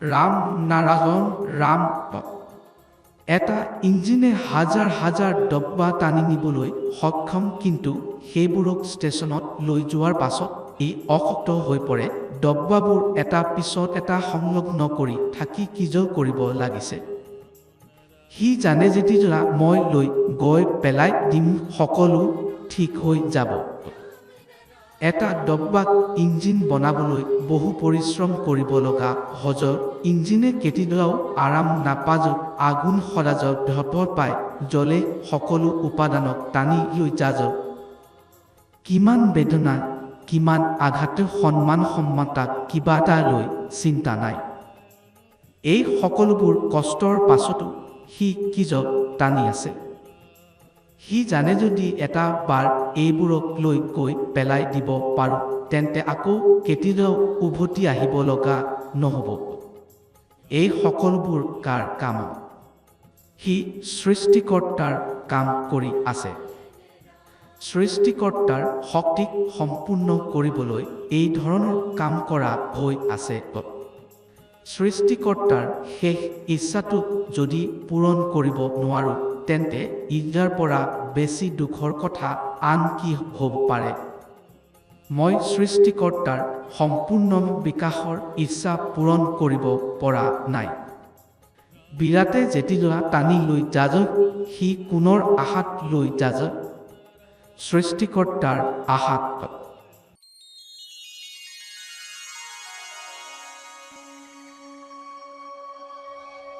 ৰাম নাৰায়ণ ৰাম। এটা ইঞ্জিনে হাজাৰ হাজাৰ ডব্বা টানি নিবলৈ সক্ষম, কিন্তু সেইবোৰক ষ্টেচনত লৈ যোৱাৰ পাছত ই অশক্ত হৈ পৰে। ডব্বাবোৰ এটা পিছত এটা সংলগ্ন কৰি থাকি কিজল কৰিব লাগিছে। সি জানে যেতিয়া মই লৈ গৈ পেলাই দিম সকলো ঠিক হৈ যাব। এটা ডব্বাক ইঞ্জিন বনাবলৈ বহু পৰিশ্ৰম কৰিব লগা হজৰ ইঞ্জিনে কেতিয়াও আৰাম নাপায়। আগুন সদাজত ধপৰ পাই জ্বলে সকলো উপাদানক টানি লৈ যাজ। কিমান বেদনা, কিমান আঘাত, সন্মান তাক কিবা এটা লৈ চিন্তা নাই। এই সকলোবোৰ কষ্টৰ পাছতো সি কিজল টানি আছে। সি জানে যদি এটা বাৰ এইবোৰক লৈ গৈ পেলাই দিব পাৰোঁ, তেন্তে আকৌ কেতিয়াও উভতি আহিব লগা নহ'ব। এই সকলোবোৰ কাৰ কাম? সি সৃষ্টিকৰ্তাৰ কাম কৰি আছে। সৃষ্টিকৰ্তাৰ শক্তিক সম্পূৰ্ণ কৰিবলৈ এই ধৰণৰ কাম কৰা হৈ আছে। সৃষ্টিকৰ্তাৰ শেষ ইচ্ছাটোক যদি পূৰণ কৰিব নোৱাৰোঁ, তেন্তে ইয়াৰ পৰা বেছি দুখৰ কথা আন কি হ'ব পাৰে? মই সৃষ্টিকৰ্তাৰ সম্পূৰ্ণ বিকাশৰ ইচ্ছা পূৰণ কৰিব পৰা নাই। বিৰাটে যেতিয়া টানি লৈ যাজ, সি কোনৰ আশাত লৈ যাজ? সৃষ্টিকৰ্তাৰ আশাত।